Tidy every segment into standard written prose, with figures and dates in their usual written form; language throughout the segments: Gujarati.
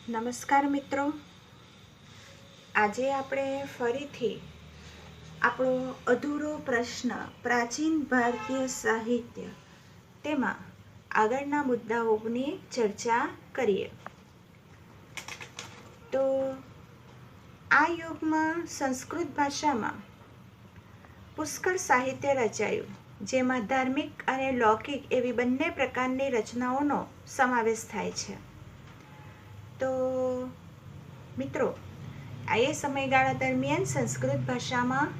નમસ્કાર મિત્રો, આજે આપણે ફરીથી આપણો અધૂરો પ્રશ્ન પ્રાચીન ભારતીય સાહિત્ય તેમાં આગળના મુદ્દાઓની ચર્ચા કરીએ. તો આ યુગમાં સંસ્કૃત ભાષામાં પુષ્કળ સાહિત્ય રચાયું, જેમાં ધાર્મિક અને લૌકિક એવી બંને પ્રકારની રચનાઓનો સમાવેશ થાય છે. તો મિત્રો, આ એ સમયગાળા દરમિયાન સંસ્કૃત ભાષામાં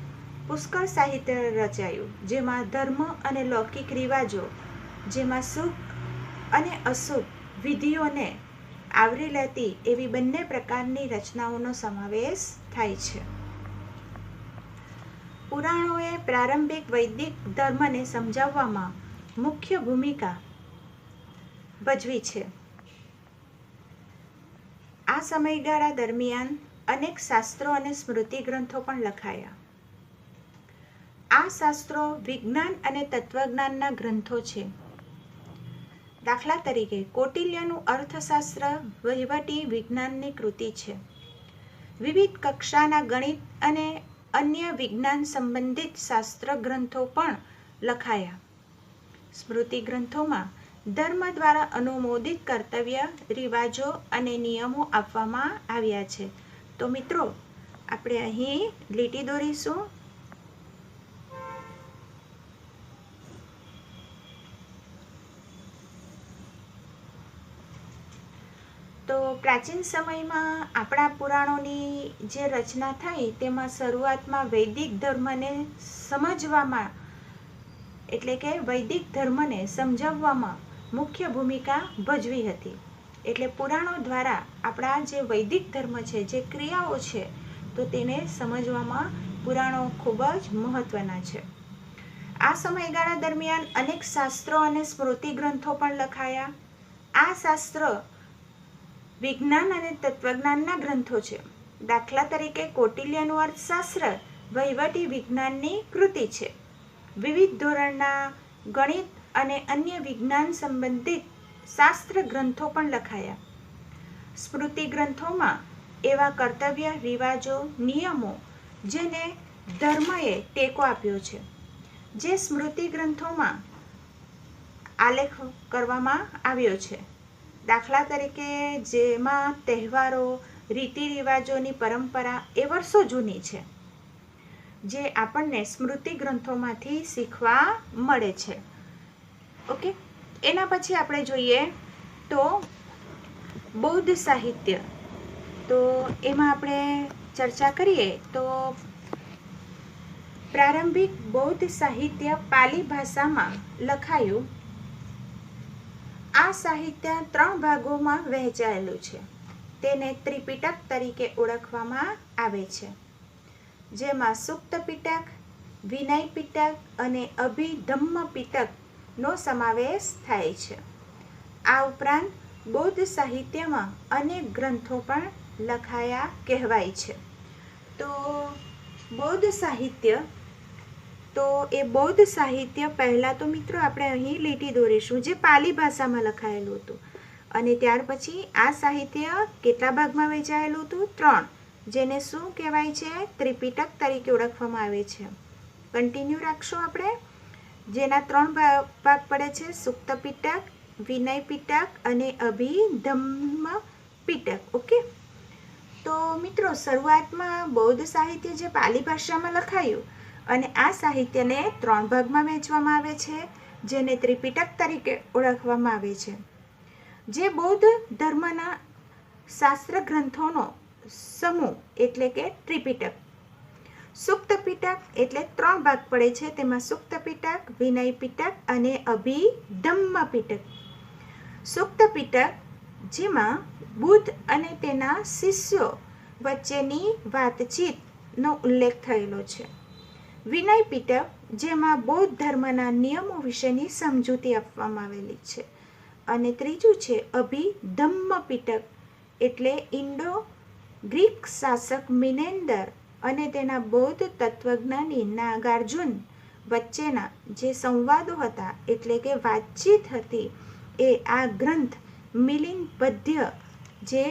પુષ્કળ સાહિત્ય રચાયું, જેમાં ધર્મ અને લૌકિક રિવાજો, જેમાં શુભ અને અશુભ વિધિઓને આવરી લેતી એવી બંને પ્રકારની રચનાઓનો સમાવેશ થાય છે. પુરાણોએ પ્રારંભિક વૈદિક ધર્મને સમજાવવામાં મુખ્ય ભૂમિકા ભજવી છે. આ સમયગાળા દરમિયાન અનેક શાસ્ત્રો અને સ્મૃતિ ગ્રંથો પણ લખાયા. આ શાસ્ત્રો વિજ્ઞાન અને તત્વજ્ઞાનના ગ્રંથો છે. દાખલા તરીકે કૌટિલ્યનું અર્થશાસ્ત્ર વહીવટી વિજ્ઞાનની કૃતિ છે. વિવિધ કક્ષાના ગણિત અને અન્ય વિજ્ઞાન સંબંધિત શાસ્ત્ર ગ્રંથો પણ લખાયા. સ્મૃતિ ગ્રંથોમાં ધર્મ દ્વારા અનુમોદિત કર્તવ્ય, રિવાજો અને નિયમો આપવામાં આવ્યા છે. તો મિત્રો, આપણે અહીં લીટી દોરીશું. તો પ્રાચીન સમયમાં આપણા પુરાણોની જે રચના થઈ તેમાં શરૂઆતમાં વૈદિક ધર્મને સમજવામાં એટલે કે વૈદિક ધર્મને સમજાવવામાં મુખ્ય ભૂમિકા ભજવી હતી. એટલે પુરાણો દ્વારા આપણા જે વૈદિક ધર્મ છે, જે ક્રિયાઓ છે, તો તેને સમજવામાં પુરાણો ખૂબ જ મહત્વના છે. આ સમયગાળા દરમિયાન અનેક શાસ્ત્રો અને સ્મૃતિ ગ્રંથો પણ લખાયા. આ શાસ્ત્ર વિજ્ઞાન અને તત્વજ્ઞાનના ગ્રંથો છે. દાખલા તરીકે કૌટિલ્યનું અર્થશાસ્ત્ર વહીવટી વિજ્ઞાનની કૃતિ છે. વિવિધ ધોરણના ગણિત અને અન્ય વિજ્ઞાન સંબંધિત શાસ્ત્ર ગ્રંથો પણ લખાયા. સ્મૃતિ ગ્રંથોમાં એવા કર્તવ્ય, રિવાજો, નિયમો જેને ધર્મએ ટેકો આપ્યો છે, જે સ્મૃતિ ગ્રંથોમાં આલેખ કરવામાં આવ્યો છે. દાખલા તરીકે જેમાં તહેવારો, રીતિ રિવાજોની પરંપરા એ વર્ષો જૂની છે, જે આપણને સ્મૃતિ ગ્રંથોમાંથી શીખવા મળે છે. ઓકે, એના પછી આપણે જોઈએ તો બૌદ્ધ સાહિત્ય. તો એમાં આપણે ચર્ચા કરીએ તો પ્રારંભિક બૌદ્ધ સાહિત્ય પાલી ભાષામાં લખાયું. આ સાહિત્ય 3 ભાગોમાં વહેંચાયેલું છે. તેને ત્રિપિટક તરીકે ઓળખવામાં આવે છે, જેમાં સુક્ત પિટક, વિનય પિટક અને અભિધમ્મ પિટકનો સમાવેશ થાય છે. આ ઉપરાંત બૌદ્ધ સાહિત્યમાં અનેક ગ્રંથો પણ લખાયા કહેવાય છે. તો બૌદ્ધ સાહિત્ય, તો એ બૌદ્ધ સાહિત્ય પહેલાં તો મિત્રો આપણે અહીં લીટી દોરીશું, જે પાલી ભાષામાં લખાયેલું હતું. અને ત્યાર પછી આ સાહિત્ય કેટલા ભાગમાં વહેંચાયેલું હતું? 3, જેને શું કહેવાય છે? ત્રિપિટક તરીકે ઓળખવામાં આવે છે. કન્ટિન્યુ રાખશું આપણે. જેના 3 ભાગ પડે છે: સુક્ત પિટક, વિનય પિટક અને અભિધમ્મ પિટક. ઓકે, તો મિત્રો શરૂઆતમાં બૌદ્ધ સાહિત્ય જે પાલી ભાષામાં લખાયું અને આ સાહિત્યને 3 ભાગમાં વહેંચવામાં આવે છે, જેને ત્રિપિટક તરીકે ઓળખવામાં આવે છે. જે બૌદ્ધ ધર્મના શાસ્ત્ર ગ્રંથોનો સમૂહ એટલે કે ત્રિપિટક. સુક્ત પિટક એટલે 3 ભાગ પડે છે, તેમાં સુક્ત પિટક, વિનય પિટક અને અભિધમ્મ પિટક. સુક્ત પિટક જેમાં બુદ્ધ અને તેના શિષ્યો વચ્ચેની વાતચીતનો ઉલ્લેખ થયેલો છે. વિનય પિટક જેમાં બૌદ્ધ ધર્મના નિયમો વિશેની સમજૂતી આપવામાં આવેલી છે. અને ત્રીજું છે અભિધમ્મ પિટક, એટલે ઇન્ડો ગ્રીક શાસક મિનેન્ડર અને તેના બૌદ્ધ તત્વજ્ઞાની નાગાર્જુન વચ્ચેના જે સંવાદો હતા એટલે કે વાતચીત હતી એ આ ગ્રંથ મિલિંદ પદ્ય જે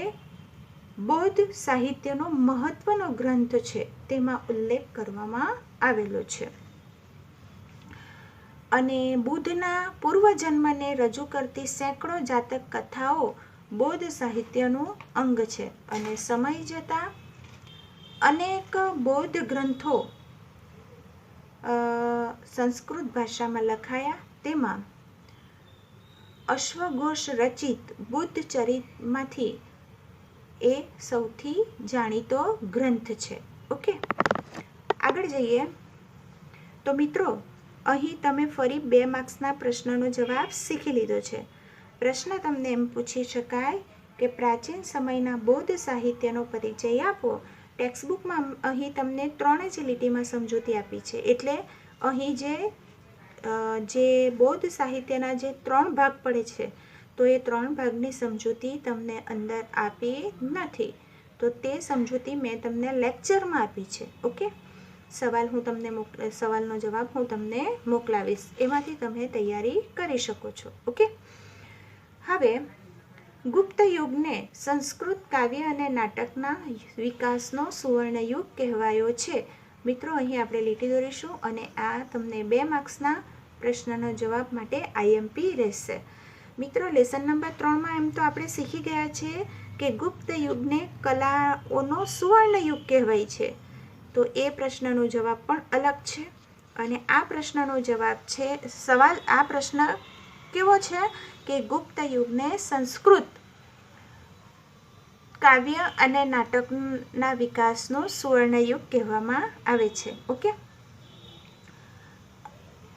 બૌદ્ધ સાહિત્યનો મહત્વનો ગ્રંથ છે તેમાં ઉલ્લેખ કરવામાં આવેલો છે. અને બુદ્ધના પૂર્વજન્મને રજૂ કરતી સેંકડો જાતક કથાઓ બૌદ્ધ સાહિત્યનું અંગ છે. અને સમય જતાં અનેક બૌદ્ધ ગ્રંથો સંસ્કૃત ભાષામાં લખાયા. તેમાં અશ્વઘોષ રચિત બુદ્ધ ચરિતમાંથી એ સૌથી જાણીતો ગ્રંથ છે. ઓકે, આગળ જઈએ. તો મિત્રો, અહીં તમે ફરી 2 માર્ક્સના પ્રશ્નનો જવાબ શીખી લીધો છે. પ્રશ્ન તમને એમ પૂછી શકાય કે પ્રાચીન સમયના બૌદ્ધ સાહિત્યનો પરિચય આપો. ટેક્સ્ટબુકમાં અહીં તમને 3 જ લીટીમાં સમજૂતી આપી છે. એટલે અહીં જે બૌદ્ધ સાહિત્યના જે 3 ભાગ પડે છે, તો એ 3 ભાગની સમજૂતી તમને અંદર આપી નથી. તો તે સમજૂતી મેં તમને લેક્ચરમાં આપી છે. ઓકે, સવાલનો જવાબ હું તમને મોકલાવીશ. એમાંથી તમે તૈયારી કરી શકો છો. ઓકે, હવે ગુપ્ત યુગને સંસ્કૃત કાવ્ય અને નાટકના વિકાસનો સુવર્ણયુગ કહેવાયો છે. મિત્રો, અહીં આપણે લીટી દોરીશું અને આ તમને 2 માર્ક્સના પ્રશ્નનો જવાબ માટે આઈએમપી રહેશે. મિત્રો, લેસન નંબર 3માં એમ તો આપણે શીખી ગયા છે કે ગુપ્ત યુગને કલાઓનો સુવર્ણયુગ કહેવાય છે. તો એ પ્રશ્નનો જવાબ પણ અલગ છે. અને આ પ્રશ્નનો જવાબ છે, આ પ્રશ્ન કેવો છે કે ગુપ્ત યુગને સંસ્કૃત કાવ્ય અને નાટકના વિકાસનો સુવર્ણયુગ કહેવામાં આવે છે. ઓકે,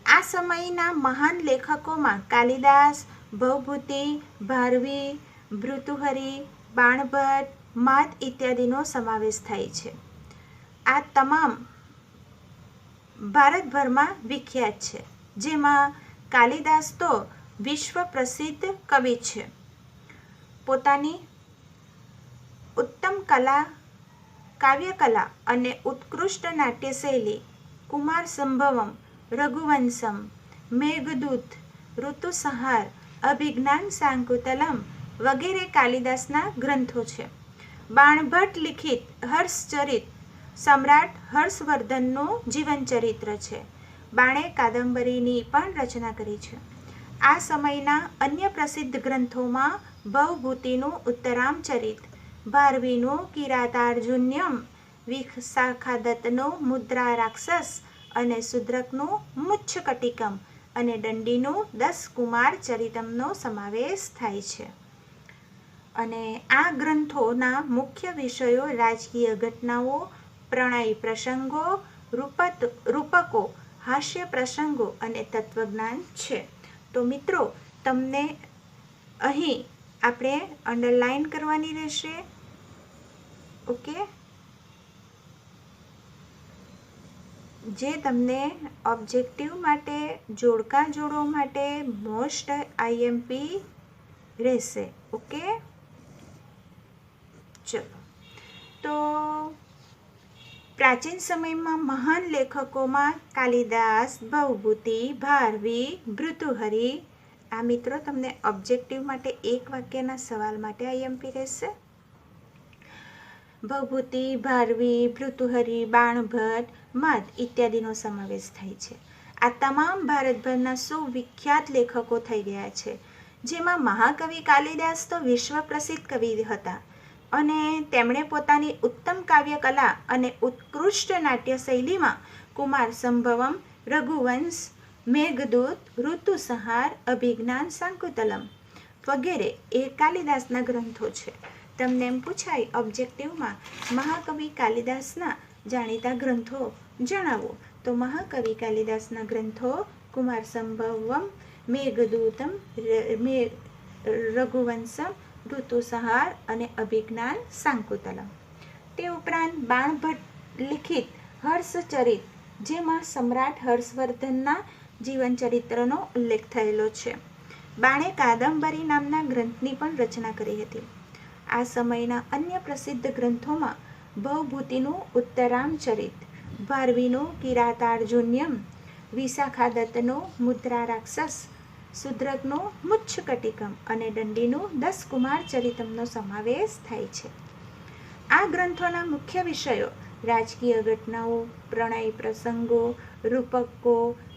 આ સમયના મહાન લેખકોમાં કાલિદાસ, ભવભૂતિ, ભારવી, ભૃતુહરિ, બાણભટ્ટ, માદ ઇત્યાદિનો સમાવેશ થાય છે. આ તમામ ભારતભરમાં વિખ્યાત છે. જેમાં કાલિદાસ તો વિશ્વ પ્રસિદ્ધ કવિ છે. પોતાની ઉત્તમ કાવ્યકલા અને ઉત્કૃષ્ટ નાટ્યશૈલી કુમાર સંભવમ, રઘુવંશમ, મેઘદૂત, ઋતુસંહાર, અભિજ્ઞાન શાકુંતલમ વગેરે કાલિદાસના ગ્રંથો છે. બાણભટ્ટ લિખિત હર્ષચરિત સમ્રાટ હર્ષવર્ધનનું જીવનચરિત્ર છે. બાણે કાદંબરીની પણ રચના કરી છે. આ સમયના અન્ય પ્રસિદ્ધ ગ્રંથોમાં ભવભૂતિનું ઉત્તરામચરિત, ભારવીનું કિરાતાર્જુન્યમ, વિશાખાદત્તનું મુદ્રા રાક્ષસ અને શુદ્રકનું મુચ્છકટિકમ અને દંડીનું 10 કુમાર ચરિતમનો સમાવેશ થાય છે. અને આ ગ્રંથોના મુખ્ય વિષયો રાજકીય ઘટનાઓ, પ્રણય પ્રસંગો, રૂપકો, હાસ્ય પ્રસંગો અને તત્વજ્ઞાન છે. તો મિત્રો, તમને અહીં આપણે અંડરલાઈન કરવાની રહેશે. ઓકે, જે તમને ઓબ્જેક્ટિવ માટે, જોડકા જોડો માટે મોસ્ટ આઈએમપી રહેશે. ઓકે, ચલો. તો પ્રાચીન સમયમાં મહાન લેખકોમાં કાલિદાસ, ભવભૂતિ, ભારવી, ભૃતુહરિ. આ મિત્રો તમને ઓબ્જેક્ટિવ માટે 1 વાક્યના સવાલ માટે આઈએમપી રહેશે. ભવભૂતિ, ભારવી, ભૃતુહરિ, બાણભટ્ટ, માદ ઇત્યાદિનો સમાવેશ થાય છે. આ તમામ ભારતભરના સુવિખ્યાત લેખકો થઈ ગયા છે. જેમાં મહાકવિ કાલિદાસ તો વિશ્વ પ્રસિદ્ધ કવિ હતા અને તેમણે પોતાની ઉત્તમ કાવ્યકલા અને ઉત્કૃષ્ટ નાટ્ય શૈલીમાં કુમાર સંભવમ, રઘુવંશ, મેઘદૂત, ઋતુસંહાર, અભિજ્ઞાન શાકુંતલમ વગેરે એ કાલિદાસના ગ્રંથો છે. તમને એમ પૂછાય ઓબ્જેક્ટિવમાં મહાકવિ કાલિદાસના જાણીતા ગ્રંથો જણાવો. તો મહાકવિ કાલિદાસના ગ્રંથો કુમાર સંભવમ, મેઘદૂતમ, રઘુવંશમ, ઋતુસંહાર અને અભિજ્ઞાન શાકુંતલમ. તે ઉપરાંત બાણભટ્ટ લિખિત હર્ષચરિત, જેમાં સમ્રાટ હર્ષવર્ધનના જીવનચરિત્રનો ઉલ્લેખ થયેલો છે. બાણે કાદંબરી નામના ગ્રંથની પણ રચના કરી હતી. આ સમયના અન્ય પ્રસિદ્ધ ગ્રંથોમાં ભવભૂતિનું ઉત્તરામચરિત, ભારવીનું કિરાતાર્જુન્યમ, વિશાખાદત્તનું મુદ્રા રાક્ષસ, શુદ્રકનું મુચ્છકટિકમ અને દંડીનું 10 કુમાર ચરિતમનો સમાવેશ થાય છે. આ ગ્રંથોના મુખ્ય વિષયો રાજકીય ઘટનાઓ, પ્રણય પ્રસંગો, રૂપકો,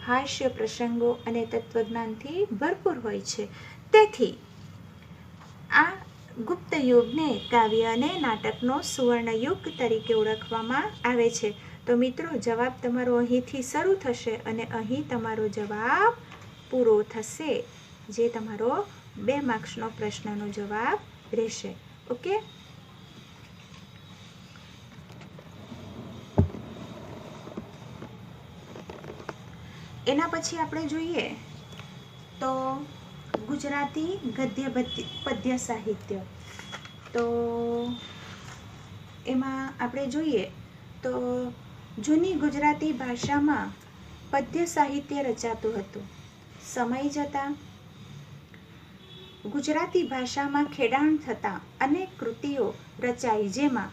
હાસ્ય પ્રસંગો અને તત્વજ્ઞાનથી ભરપૂર હોય છે. તેથી આ ગુપ્ત યુગને કાવ્ય અને નાટકનો સુવર્ણયુગ તરીકે ઓળખવામાં આવે છે. તો મિત્રો, જવાબ તમારો અહીંથી શરૂ થશે અને અહીં તમારો જવાબ પૂરો થશે, જે તમારો 2 માર્ક્સનો પ્રશ્નનો જવાબ રહેશે. ઓકે. એના પછી આપણે જોઈએ તો ગુજરાતી ગદ્ય પદ્ય સાહિત્ય. તો એમાં આપણે જોઈએ તો જૂની ગુજરાતી ભાષામાં પદ્ય સાહિત્ય રચાતું હતું. સમય જતાં ગુજરાતી ભાષામાં ખેડાણ થતાં અનેક કૃતિઓ રચાઈ, જેમાં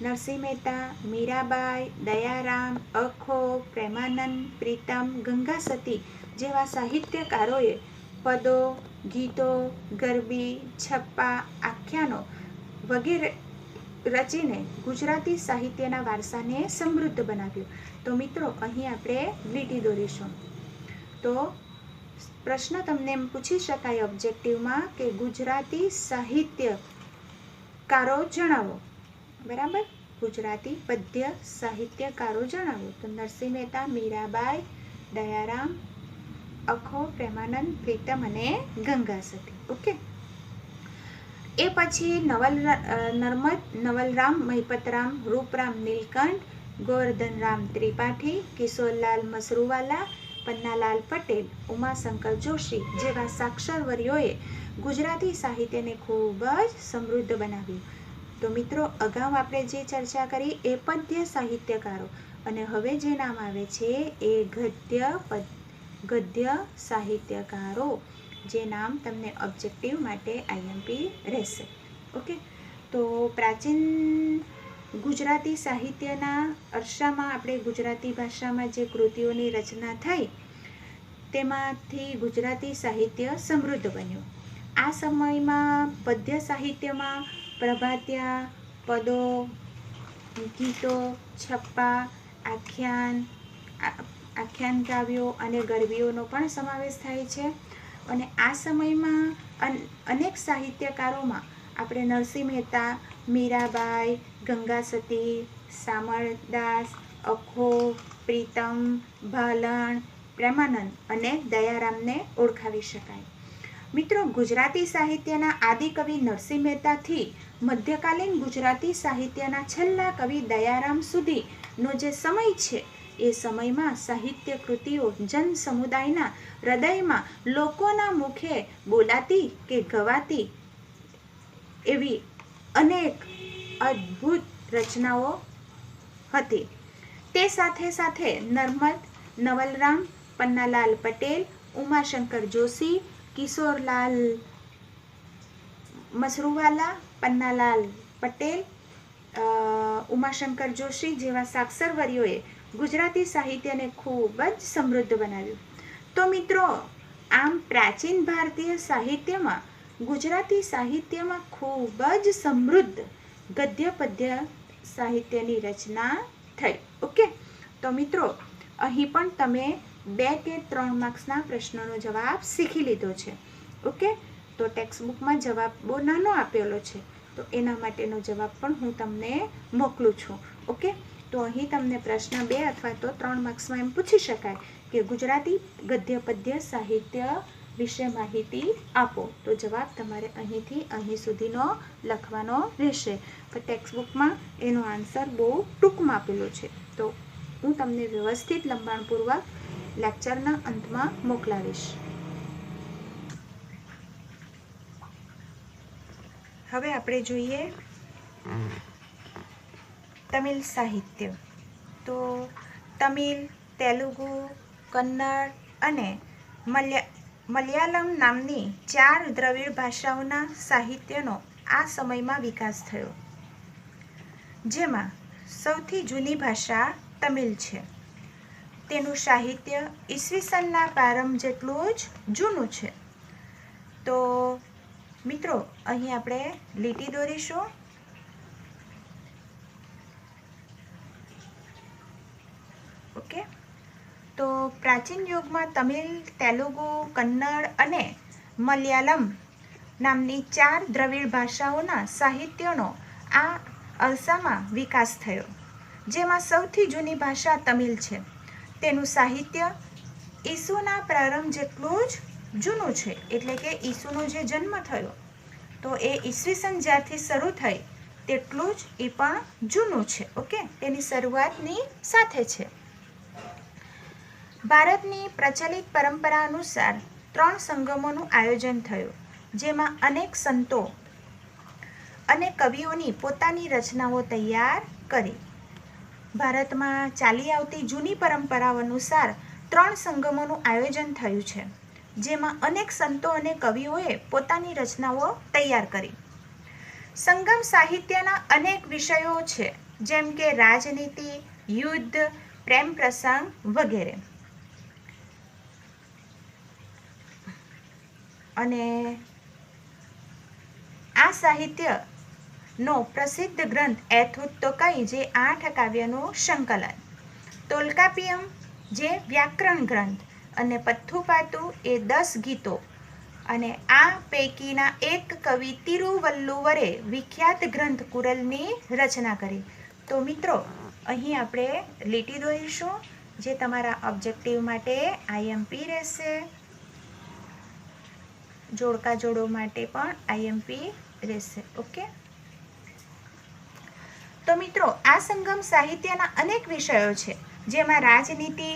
નરસિંહ મહેતા, મીરાબાઈ, દયારામ, અખો, પ્રેમાનંદ, પ્રીતમ, ગંગાસતી જેવા સાહિત્યકારોએ પદો, ગીતો, ગરબી, છપ્પા, આખ્યાનો વગેરે રચીને ગુજરાતી સાહિત્યના વારસાને સમૃદ્ધ બનાવ્યું. તો મિત્રો, અહીં આપણે લીટી દોરીશું. તો પ્રશ્ન તમને એમ પૂછી શકાય ઓબ્જેક્ટિવમાં કે ગુજરાતી સાહિત્યકારો જણાવો. બરાબર, ગુજરાતી પદ્ય સાહિત્યકારો જણાવો. તો નરસિંહ મહેતા, મીરાબાઈ, દયારામ, અખો, પ્રેમાનંદ, પ્રીતમ અને ગંગાસતી. ઓકે. એ પછી નર્મદ, નવલરામ, મહિપતરામ, રૂપરામ નીલકંઠ, ગોવર્ધનરામ ત્રિપાઠી, કિશોરલાલ મસરૂવાલા, પન્નાલાલ પટેલ, ઉમાશંકર જોશી જેવા સાક્ષરવર્યોએ ગુજરાતી સાહિત્યને ખૂબ જ સમૃદ્ધ બનાવ્યું. તો મિત્રો, અગાઉ આપણે જે ચર્ચા કરી એ પદ્ય સાહિત્યકારો, અને હવે જે નામ આવે છે એ ગદ્ય સાહિત્યકારો, જે નામ તમને ઓબ્જેક્ટિવ માટે આઈએમપી રહેશે. ઓકે. તો પ્રાચીન ગુજરાતી સાહિત્યના અરસામાં આપણે ગુજરાતી ભાષામાં જે કૃતિઓની રચના થઈ તેમાંથી ગુજરાતી સાહિત્ય સમૃદ્ધ બન્યું. આ સમયમાં પદ્ય સાહિત્યમાં પ્રભાત્યા, પદો, ગીતો, છપ્પા, આખ્યાન કાવ્યો અને ગરબીઓનો પણ સમાવેશ થાય છે. અને આ સમયમાં અનેક સાહિત્યકારોમાં આપણે નરસિંહ મહેતા, મીરાબાઈ, ગંગાસતી, શામળદાસ, અખો, પ્રીતમ, ભાલણ, પ્રેમાનંદ અને દયારામને ઓળખાવી શકાય. મિત્રો, ગુજરાતી સાહિત્યના આદિકવિ નરસિંહ મહેતાથી મધ્યકાલીન ગુજરાતી સાહિત્યના છેલ્લા કવિ દયારામ સુધીનો જે સમય છે એ સમયમાં સાહિત્ય કૃતિઓ જન સમુદાયના હૃદયમાં લોકોના મુખે બોલાતી કે ગવાતી એવી અનેક અદ્ભુત રચનાઓ હતી. તે સાથે સાથે નર્મદ, નવલરામ, પન્નાલાલ પટેલ, ઉમાશંકર જોશી, કિશોરલાલ મસરૂવાલા, પન્નાલાલ પટેલ, ઉમાશંકર જોશી જેવા સાક્ષરવર્યોએ ગુજરાતી સાહિત્યને ખૂબ જ સમૃદ્ધ બનાવ્યું. તો મિત્રો, આમ પ્રાચીન ભારતીય સાહિત્યમાં ગુજરાતી સાહિત્યમાં ખૂબ જ સમૃદ્ધ ગદ્ય પદ્ય સાહિત્યની રચના થઈ. ઓકે. તો મિત્રો, અહીં પણ તમે 2 કે 3 માર્ક્સના પ્રશ્નોનો જવાબ શીખી લીધો છે. ઓકે. તો ટેક્સ્ટબુકમાં જવાબ બહુ નાનો આપેલો છે, તો એના માટેનો જવાબ પણ હું તમને મોકલું છું. ઓકે. તો અહીં તમને પ્રશ્ન 2 અથવા તો 3 માર્ક્સમાં એમ પૂછી શકાય કે ગુજરાતી ગદ્ય પદ્ય સાહિત્ય વિશે માહિતી આપો. તો જવાબ તમારે અહીંથી અહીં સુધીનો લખવાનો રહેશે. તો ટેક્સ્ટબુકમાં એનો આન્સર બહુ ટૂંકમાં આપેલો છે, તો હું તમને વ્યવસ્થિત લંબાણપૂર્વક લેક્ચરના અંતમાં મોકલાવીશ. હવે આપણે જોઈએ તમિલ સાહિત્ય. તો તમિલ, તેલુગુ, કન્નડ અને મલયાલમ નામની 4 દ્રવિડ ભાષાઓના સાહિત્યનો આ સમયમાં વિકાસ થયો, જેમાં સૌથી જૂની ભાષા તમિલ છે. તેનું સાહિત્ય ઈસવીસનના પ્રારંભ જેટલું જ જૂનું છે. તો મિત્રો, અહીં આપણે લીટી દોરીશું. ઓકે, તો પ્રાચીન યુગમાં તમિલ, તેલુગુ, કન્નડ અને મલયાલમ નામની 4 દ્રવિડ ભાષાઓના સાહિત્યનો આ અરસામાં વિકાસ થયો, જેમાં સૌથી જૂની ભાષા તમિલ છે. તેનું સાહિત્ય ઈસુના પ્રારંભ જેટલું જ જૂનું છે, એટલે કે ઈસુનો જે જન્મ થયો તો એ ઈસવીસન જ્યારથી શરૂ થઈ તેટલું જ એ પણ જૂનું છે. ઓકે, તેની શરૂઆતની સાથે છે. ભારતની પ્રચલિત પરંપરા અનુસાર 3 સંગમોનું આયોજન થયું, જેમાં અનેક સંતો અને કવિઓની પોતાની રચનાઓ તૈયાર કરી. ભારતમાં ચાલી આવતી જૂની પરંપરાઓ અનુસાર 3 સંગમોનું આયોજન થયું છે, જેમાં અનેક સંતો અને કવિઓએ પોતાની રચનાઓ તૈયાર કરી. સંગમ સાહિત્યના અનેક વિષયો છે, જેમ કે રાજનીતિ, યુદ્ધ, પ્રેમ પ્રસંગ વગેરે. અને આ સાહિત્યનો પ્રસિદ્ધ ગ્રંથ એથુત્તોકઈ, જે 8 કાવ્યનું સંકલન, તોલ્કાપિયમ જે વ્યાકરણ ગ્રંથ, અને પથ્થુપાતુ એ 10 ગીતો. અને આ પૈકીના એક કવિ તિરુવલ્લુવરે વિખ્યાત ગ્રંથ કુરલની રચના કરી. તો મિત્રો, અહીં આપણે લીટી દોરીશું, જે તમારા ઓબ્જેક્ટિવ માટે આઈએમપી રહેશે. જોડકા જોડો માટે પણ આઈએમપી રહેશે. ઓકે, તો મિત્રો, આ સંગમ સાહિત્યના અનેક વિષયો છે, જેમાં રાજનીતિ.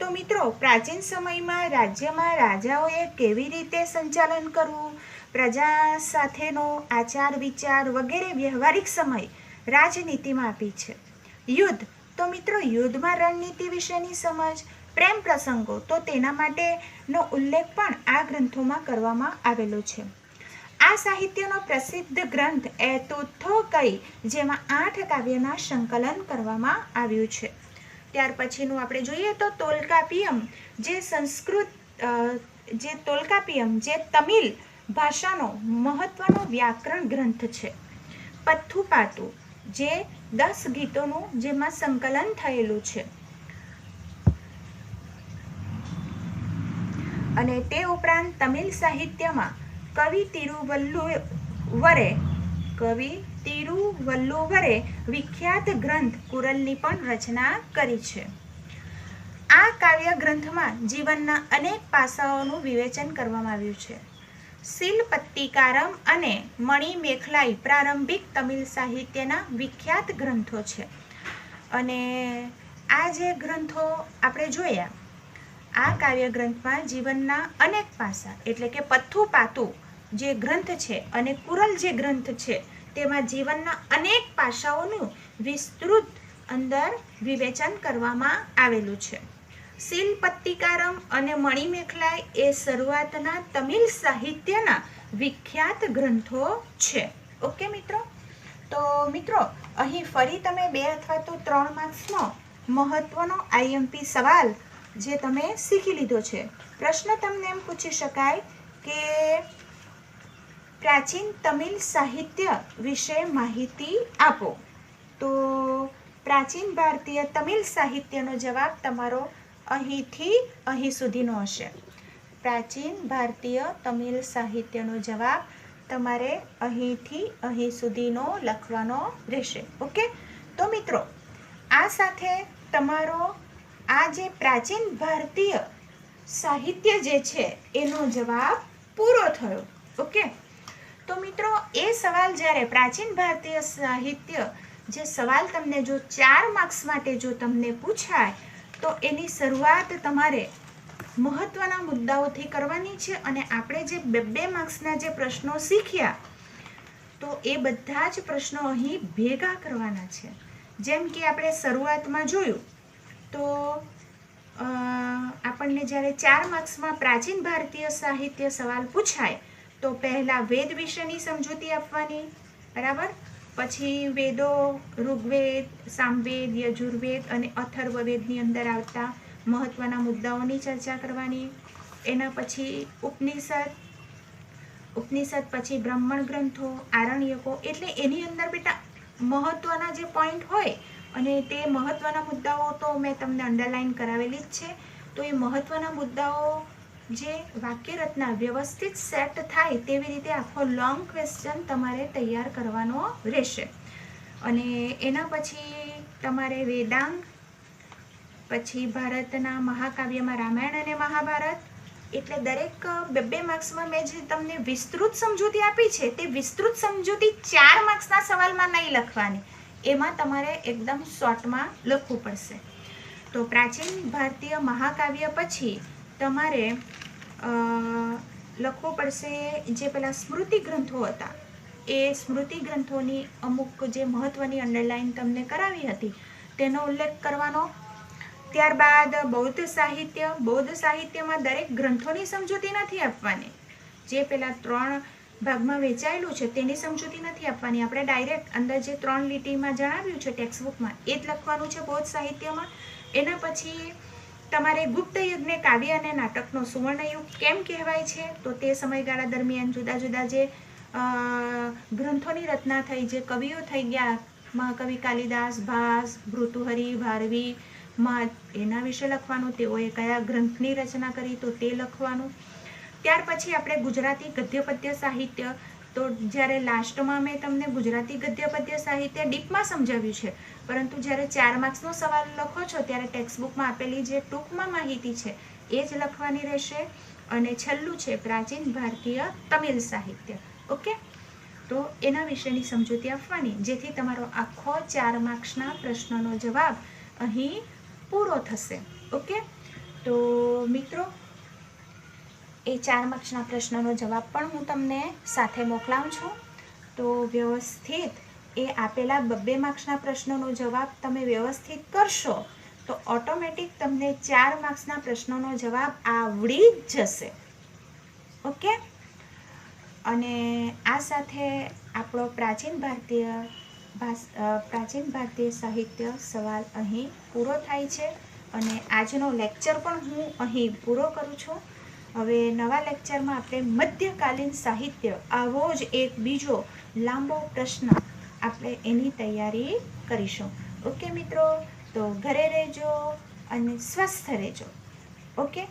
તો મિત્રો, પ્રાચીન સમયમાં રાજ્યમાં રાજાઓએ કેવી રીતે સંચાલન કરવું, પ્રજા સાથેનો આચાર વિચાર વગેરે વ્યવહારિક સમય રાજનીતિમાં આપી છે. યુદ્ધ, તો મિત્રો યુદ્ધમાં રણનીતિ વિશેની સમજ. પ્રેમ પ્રસંગો, તો તેના માટેનો ઉલ્લેખ પણ આ ગ્રંથોમાં કરવામાં આવેલો છે. આ સાહિત્યનો પ્રસિદ્ધ ગ્રંથ એથુત્તોકઈ, જેમાં 8 કાવ્યના સંકલન કરવામાં આવ્યું છે. ત્યાર પછીનું આપણે જોઈએ તો તોલ્કાપિયમ, જે તમિલ ભાષાનો મહત્વનો વ્યાકરણ ગ્રંથ છે. પથ્થુપાતુ, જે 10 ગીતોનું જેમાં સંકલન થયેલું છે. અને તે ઉપરાંત તમિલ સાહિત્યમાં કવિ તિરુવલ્લુવરે વિખ્યાત ગ્રંથ કુરલની પણ રચના કરી છે. આ કાવ્ય ગ્રંથમાં જીવનના અનેક પાસાઓનું વિવેચન કરવામાં આવ્યું છે. શિલપત્તિકારમ અને મણિમેખલાઈ પ્રારંભિક તમિલ સાહિત્યના વિખ્યાત ગ્રંથો છે. અને આ જે ગ્રંથો આપણે જોયા, આ કાવ્ય ગ્રંથમાં જીવનના અનેક પાસા, એટલે કે પથ્થુપાતુ જે ગ્રંથ છે અને કુરલ જે ગ્રંથ છે, તેમાં જીવનના અનેક પાસાઓનું વિસ્તૃત અંદર વિવેચન કરવામાં આવેલું છે. શિલપત્તિકારમ અને મણિમેખલાઈ એ શરૂઆતના તમિલ સાહિત્યના વિખ્યાત ગ્રંથો છે. ઓકે મિત્રો, તો મિત્રો અહીં ફરી તમે 2 અથવા તો 3 માર્ક્સનો મહત્વનો આઈએમપી સવાલ જે તમે શીખી લીધો છે. પ્રશ્ન તમને એમ પૂછી શકાય કે પ્રાચીન તમિલ સાહિત્ય વિશે માહિતી આપો. તો પ્રાચીન ભારતીય તમિલ સાહિત્યનો જવાબ તમારો અહીંથી અહીં સુધીનો હશે. પ્રાચીન ભારતીય તમિલ સાહિત્યનો જવાબ તમારે અહીંથી અહીં સુધીનો લખવાનો રહેશે. ઓકે, તો મિત્રો આ સાથે તમારો આ જે પ્રાચીન ભારતીય સાહિત્ય જે છે એનો જવાબ પૂરો થયો. ઓકે, તો મિત્રો એ સવાલ જ્યારે પ્રાચીન ભારતીય સાહિત્ય જે સવાલ તમને જો 4 માર્ક્સ માટે જો તમને પૂછાય, તો એની શરૂઆત તમારે મહત્વના મુદ્દાઓથી કરવાની છે. અને આપણે જે 2 માર્ક્સના જે પ્રશ્નો શીખ્યા, તો એ બધા જ પ્રશ્નો અહીં ભેગા કરવાના છે. જેમ કે આપણે શરૂઆતમાં જોયું, તો આપણને જ્યારે 4 માર્ક્સમાં પ્રાચીન ભારતીય સાહિત્ય સવાલ પૂછાય, તો પહેલાં વેદ વિશેની સમજૂતી આપવાની, બરાબર. પછી વેદો, ઋગ્વેદ, સામવેદ, યજુર્વેદ અને અથર્વવેદની અંદર આવતા મહત્વના મુદ્દાઓની ચર્ચા કરવાની. એના પછી ઉપનિષદ પછી બ્રાહ્મણ ગ્રંથો, આરણ્યકો, એટલે એની અંદર બેટા મહત્વના જે પોઈન્ટ હોય અને તે મહત્ત્વના મુદ્દાઓ તો મેં તમને અંડરલાઇન કરાવેલી જ છે. તો એ મહત્ત્વના મુદ્દાઓ જે વાક્ય રચના વ્યવસ્થિત સેટ થાય તેવી રીતે આખો લોંગ ક્વેશ્ચન તમારે તૈયાર કરવાનો રહેશે. અને એના પછી તમારે વેદાંગ, પછી ભારતના મહાકાવ્યમાં રામાયણ અને મહાભારત, એટલે દરેક 2 માર્ક્સમાં મેં જે તમને વિસ્તૃત સમજૂતી આપી છે તે વિસ્તૃત સમજૂતી 4 માર્ક્સના સવાલમાં નહીં લખવાની, એમાં તમારે એકદમ શોર્ટમાં લખવું પડશે. તો પ્રાચીન ભારતીય મહાકાવ્ય પછી તમારે લખવું પડશે જે પેલા સ્મૃતિ ગ્રંથો હતા, એ સ્મૃતિ ગ્રંથોની અમુક જે મહત્ત્વની અંડરલાઇન તમને કરાવી હતી તેનો ઉલ્લેખ કરવાનો. ત્યારબાદ બૌદ્ધ સાહિત્ય. બૌદ્ધ સાહિત્યમાં દરેક ગ્રંથોની સમજૂતી નથી આપવાની, જે પેલા 3 ભાગમાં વહેંચાયેલું છે તેની સમજૂતી નથી આપવાની. આપણે ડાયરેક્ટ અંદર જે 3 લીટીમાં જણાવ્યું છે ટેક્સ્ટબુકમાં એ જ લખવાનું છે બૌદ્ધ સાહિત્યમાં. એના પછી તમારે ગુપ્ત યુગને કાવ્ય અને નાટકનો સુવર્ણયુગ કેમ કહેવાય છે, તો તે સમયગાળા દરમિયાન જુદા જુદા જે ગ્રંથોની રચના થઈ, જે કવિઓ થઈ ગયા, મહાકવિ કાલિદાસ, ભાસ, ભૃતુહરિ, ભારવી, એના વિશે લખવાનું, તેઓએ કયા ગ્રંથની રચના કરી તો તે લખવાનું. ત્યાર પછી આપણે ગુજરાતી ગદ્ય પદ્ય સાહિત્ય. તો જ્યારે લાસ્ટમાં મેં તમને ગુજરાતી ગદ્ય પદ્ય સાહિત્ય ડીપમાં સમજાવ્યું છે, પરંતુ જ્યારે 4 માર્ક્સનો સવાલ લખો છો ત્યારે ટેક્સ્ટબુકમાં આપેલી જે ટૂંકમાં માહિતી છે એ જ લખવાની રહેશે. અને છેલ્લું છે પ્રાચીન ભારતીય તમિલ સાહિત્ય. ઓકે, તો એના વિશેની સમજૂતી આપવાની, જેથી તમારો આખો 4 માર્ક્સના પ્રશ્નનો જવાબ અહીં પૂરો થશે. ઓકે, તો મિત્રો એ 4 માર્ક્સના પ્રશ્નનો જવાબ પણ હું તમને સાથે મોકલાવું છું. તો વ્યવસ્થિત એ આપેલા 2 માર્ક્સના પ્રશ્નોનો જવાબ તમે વ્યવસ્થિત કરશો તો ઓટોમેટિક તમને 4 માર્ક્સના પ્રશ્નોનો જવાબ આવડી જ જશે. ઓકે, અને આ સાથે આપણો પ્રાચીન ભારતીય સાહિત્ય સવાલ અહીં પૂરો થાય છે. અને આજનો લેક્ચર પણ હું અહીં પૂરો કરું છું. હવે નવા લેક્ચરમાં આપણે મધ્યકાલીન સાહિત્ય, આવો જ એક બીજો લાંબો પ્રશ્ન આપણે એની તૈયારી કરીશું. ઓકે મિત્રો, તો ઘરે રહેજો અને સ્વસ્થ રહેજો. ઓકે.